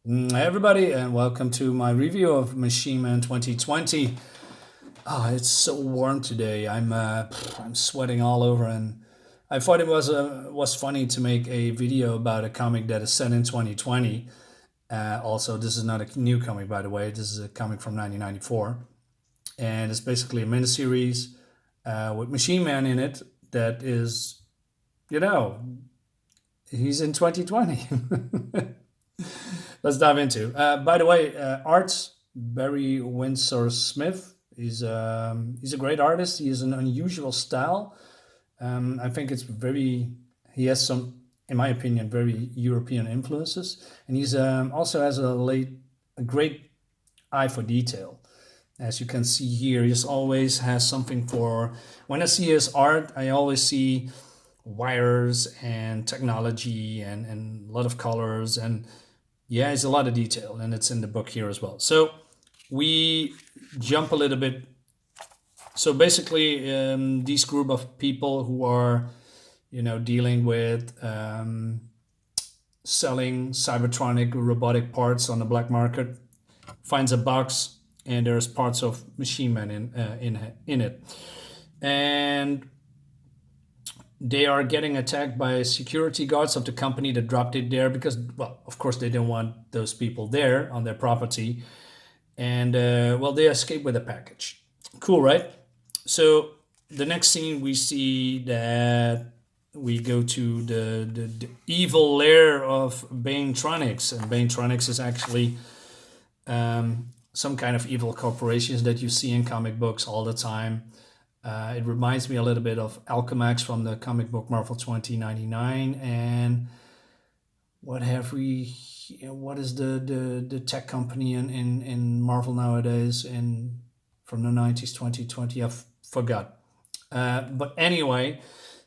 Hi everybody, and welcome to my review of Machine Man 2020. Oh, it's so warm today. I'm sweating all over, and I thought it was funny to make a video about a comic that is set in 2020. Also, this is not a new comic, by the way. This is a comic from 1994, and it's basically a miniseries with Machine Man in it. That is, you know, he's in 2020. Let's dive into. By the way, art Barry Windsor Smith. He's a great artist. He has an unusual style. I think it's very. He has some, in my opinion, very European influences, and he's also has a great eye for detail. As you can see here, he just always has something for. When I see his art, I always see wires and technology and a lot of colors and yeah, it's a lot of detail, and it's in the book here as well. So we jump a little bit. So basically, these group of people who are, dealing with selling cybertronic robotic parts on the black market, finds a box, and there's parts of Machine Man in it, and they are getting attacked by security guards of the company that dropped it there because, well, of course, they don't want those people there on their property. And, well, they escape with a package. Cool, right? So the next scene, we see that we go to the evil lair of Banetronics. And Banetronics is actually some kind of evil corporations that you see in comic books all the time. It reminds me a little bit of Alchemax from the comic book Marvel 2099. And what have we? What is the tech company in Marvel nowadays? In from the 90s, 2020, forgot. But anyway,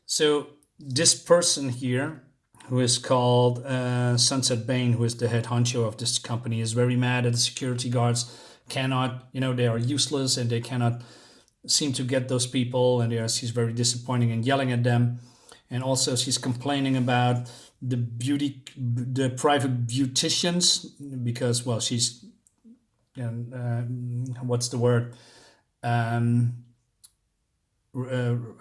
so this person here, who is called Sunset Bane, who is the head honcho of this company, is very mad at the security guards. Cannot, they are useless and they cannot seem to get those people, and she's very disappointing and yelling at them. And also she's complaining about the private beauticians because, well, she's what's the word? I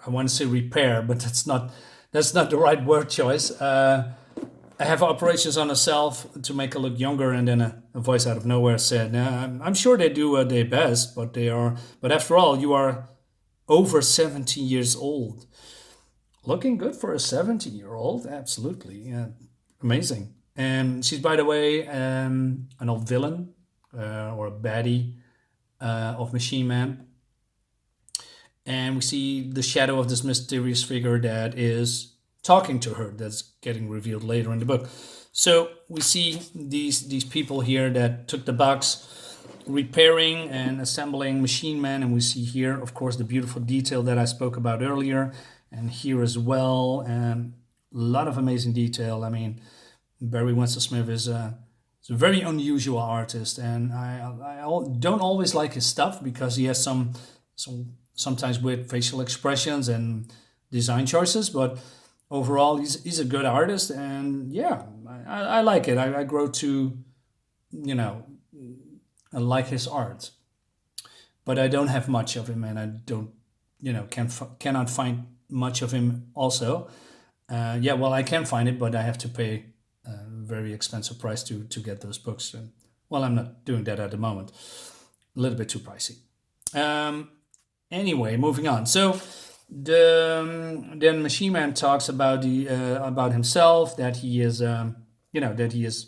want to say repair, but that's not the right word choice. I have operations on herself to make her look younger, and then a voice out of nowhere said, "I'm sure they do their best, but they are. But after all, you are over 70 years old, looking good for a 70-year-old. Absolutely, yeah, amazing." And she's, by the way, an old villain or a baddie of Machine Man, and we see the shadow of this mysterious figure that is talking to her. That's getting revealed later in the book. So we see these people here that took the box, repairing and assembling Machine Man, and we see here, of course, the beautiful detail that I spoke about earlier, and here as well, and a lot of amazing detail. I mean, Barry Winsor Smith is a very unusual artist, and I don't always like his stuff because he has some sometimes weird facial expressions and design choices, but overall he's a good artist, and yeah, I like it. I grow to, you know I like his art, but I don't have much of him, and I don't, cannot find much of him also. Yeah, well, I can find it, but I have to pay a very expensive price to get those books. And, well, I'm not doing that at the moment. A little bit too pricey. Um, anyway, moving on. So then Machine Man talks about the about himself, that he is that he is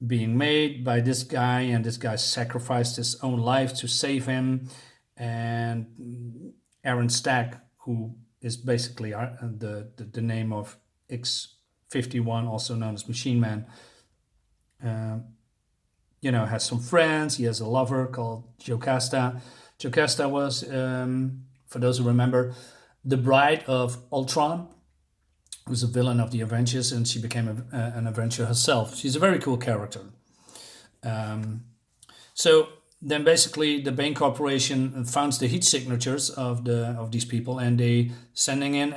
being made by this guy, and this guy sacrificed his own life to save him. And Aaron Stack, who is basically the name of X-51, also known as Machine Man, uh, has some friends. He has a lover called Jocasta. Jocasta was, for those who remember, the bride of Ultron, who's a villain of the Avengers, and she became an Avenger herself. She's a very cool character. Um, so then, basically, the Bane Corporation founds the heat signatures of these people, and they sending in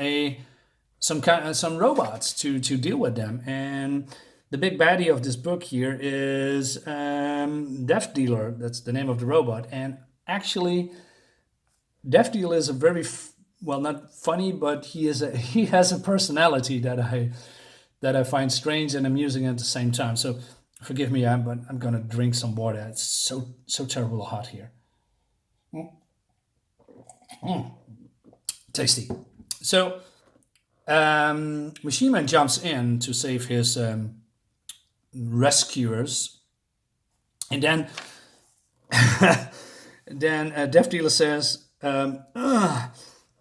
some robots to deal with them. And The big baddie of this book here is Death Dealer. That's the name of the robot. And actually, Death Dealer is a very well, not funny, but he has a personality that I find strange and amusing at the same time. So forgive me, but I'm gonna drink some water. It's so terrible hot here. Tasty. So Machine Man jumps in to save his rescuers, and then Death Dealer says,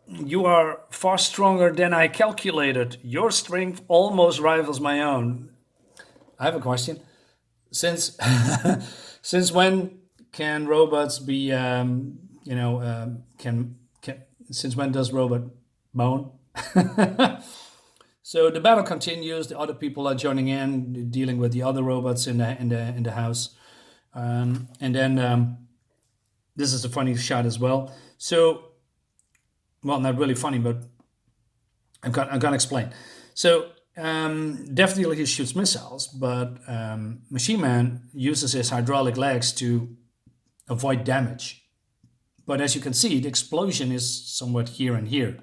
"You are far stronger than I calculated. Your strength almost rivals my own." I have a question. Since since when can robots be can since when does robot moan? So the battle continues. The other people are joining in, dealing with the other robots in the house, and then this is a funny shot as well. So, well, not really funny, but I'm gonna explain. So, definitely he shoots missiles, but Machine Man uses his hydraulic legs to avoid damage. But as you can see, the explosion is somewhat here and here.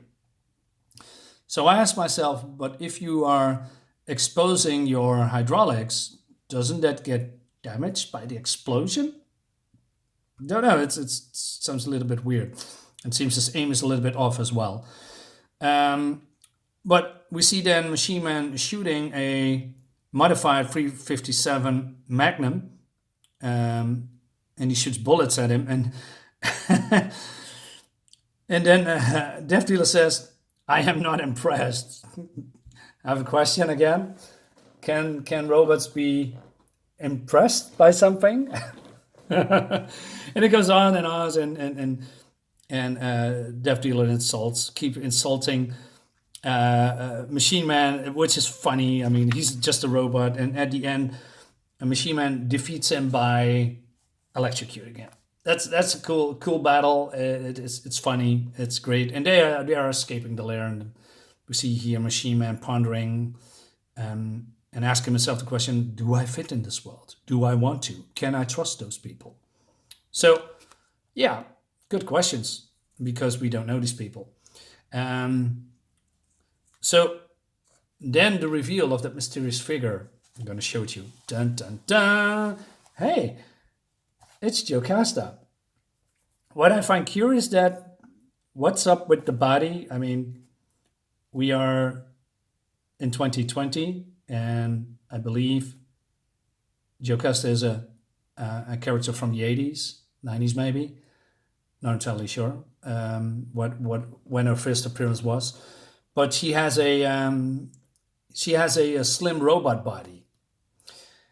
So I asked myself, but if you are exposing your hydraulics, doesn't that get damaged by the explosion? Don't know. It sounds a little bit weird. It seems his aim is a little bit off as well. Um, but we see then Machine Man shooting a modified 357 Magnum, and he shoots bullets at him, and and then Death Dealer says, "I am not impressed." I have a question again. Can robots be impressed by something? And it goes on and on, and Death Dealer keep insulting Machine Man, which is funny. I mean, he's just a robot, and at the end, a Machine Man defeats him by electrocuting him. That's a cool battle. It's funny. It's great, and they are escaping the lair, and we see here Machine Man pondering, and asking himself the question: do I fit in this world? Do I want to? Can I trust those people? So, yeah, good questions, because we don't know these people. Um, so then the reveal of that mysterious figure. I'm going to show it you. Dun dun dun. Hey, it's Jocasta. What I find curious that what's up with the body? I mean, we are in 2020, and I believe Jocasta is a character from the 80s, 90s maybe. Not entirely sure what when her first appearance was, but she has a slim robot body,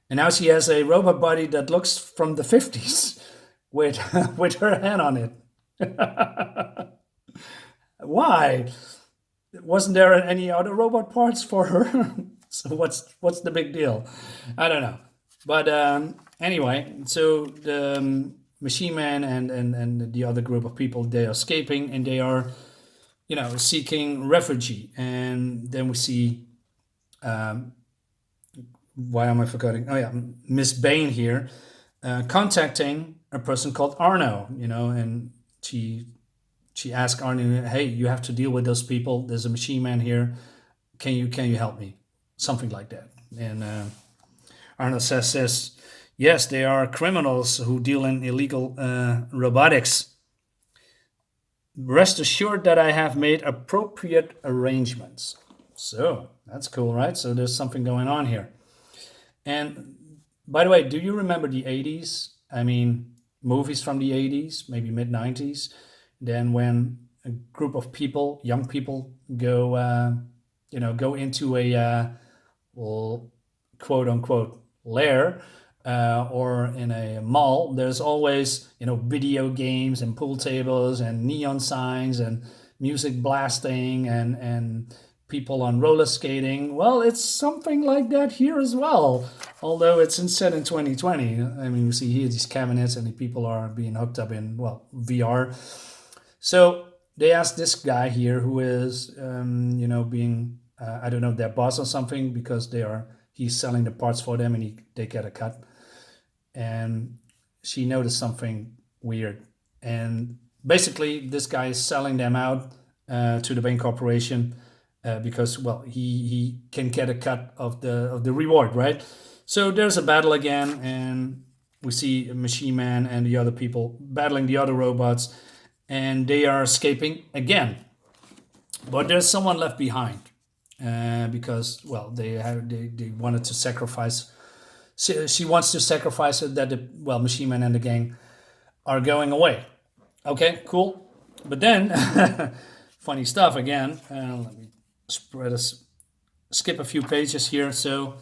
and now she has a robot body that looks from the 50s with with her hand on it. Why? Wasn't there any other robot parts for her? So what's the big deal? I don't know. But anyway, so the Machine Man and the other group of people, they are escaping, and they are seeking refuge. And then we see, why am I forgetting? Oh yeah, Miss Bain here, contacting a person called Arno. And she asked Arno, "Hey, you have to deal with those people. There's a Machine Man here. Can you help me?" Something like that. And Arno says, "Yes, they are criminals who deal in illegal robotics. Rest assured that I have made appropriate arrangements." So that's cool, right? So there's something going on here. And by the way, do you remember the 80s? I mean, movies from the 80s, maybe mid 90s. Then when a group of people, young people, go into a well, quote unquote lair, or in a mall, there's always video games and pool tables and neon signs and music blasting and people on roller skating. Well, it's something like that here as well, although it's set in 2020. I mean, we see here these cabinets and the people are being hooked up in, well, VR. So they asked this guy here, who is being I don't know, their boss or something, because they are he's selling the parts for them, and they get a cut. And she noticed something weird, and basically this guy is selling them out to the main corporation because, well, he can get a cut of the reward, right? So there's a battle again, and we see Machine Man and the other people battling the other robots, and they are escaping again. But there's someone left behind because, well, they wanted to sacrifice. She wants to sacrifice it that the, well, Machine Man and the gang are going away. Okay, cool. But then, funny stuff again. Let me skip a few pages here. So,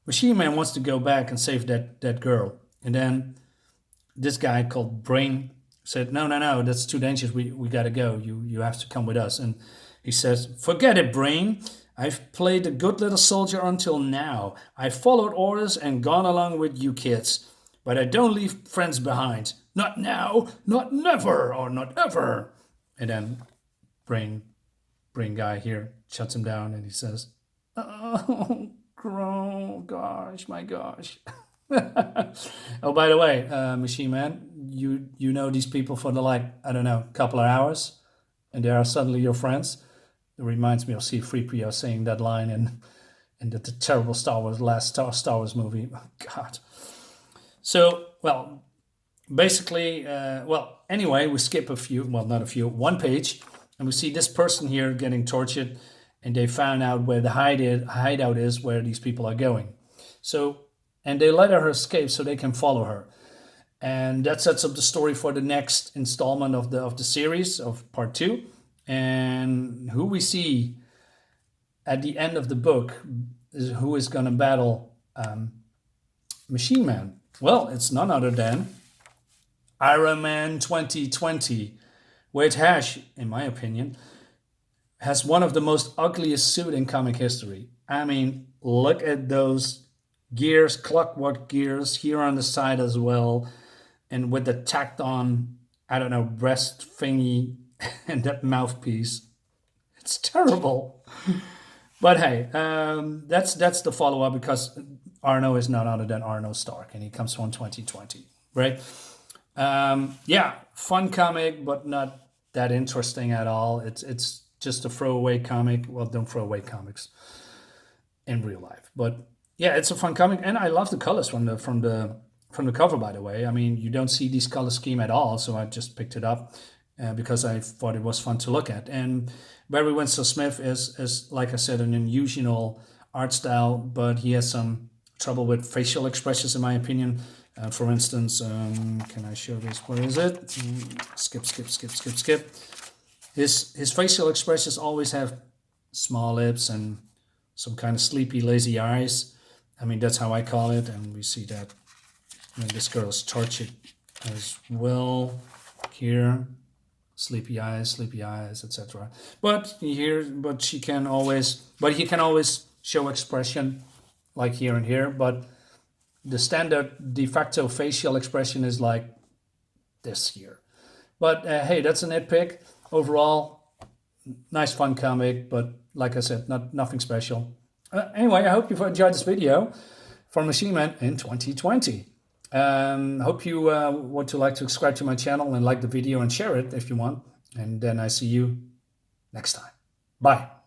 Machine Man wants to go back and save that girl, and then this guy called Brain said, no, that's too dangerous. We gotta go. You have to come with us. And he says, forget it, Brain. I've played a good little soldier until now. I've followed orders and gone along with you kids. But I don't leave friends behind. Not now, not never, or not ever. And then Brain guy here shuts him down, and he says, oh, gosh, my gosh. Oh, by the way, Machine Man, you know these people for the, like, I don't know, couple of hours, and they are suddenly your friends. It reminds me of C-3PO saying that line in the terrible last Star Wars movie. Oh, God. So, well, basically, anyway, we skip one page, and we see this person here getting tortured, and they found out where the hideout is, where these people are going. So, and they let her escape so they can follow her. And that sets up the story for the next installment of the series, of part 2. And who we see at the end of the book is who is going to battle Machine Man. Well, it's none other than Iron Man 2020, which has, in my opinion, has one of the most ugliest suits in comic history. I mean, look at those gears, clockwork gears here on the side as well, and with the tacked on, I don't know, breast thingy and that mouthpiece. It's terrible. But hey, that's the follow-up, because Arno is none other than Arno Stark, and he comes from 2020, right? Yeah, fun comic, but not that interesting at all. It's just a throwaway comic. Well, don't throw away comics in real life, but yeah, it's a fun comic, and I love the colors from the cover. By the way, I mean, you don't see this color scheme at all, so I just picked it up because I thought it was fun to look at. And Barry Windsor Smith is, like I said, an unusual art style, but he has some trouble with facial expressions, in my opinion. For instance, can I show this? Where is it? Skip. His facial expressions always have small lips and some kind of sleepy, lazy eyes. I mean, that's how I call it. And we see that when this girl is tortured as well here. Sleepy eyes, etc. But he can always show expression, like here and here. But the standard de facto facial expression is like this here. But hey, that's a nitpick. Overall, nice fun comic, but like I said, nothing special. Anyway, I hope you've enjoyed this video for Machine Man in 2020. Hope you want to subscribe to my channel and like the video and share it if you want. And then I see you next time. Bye.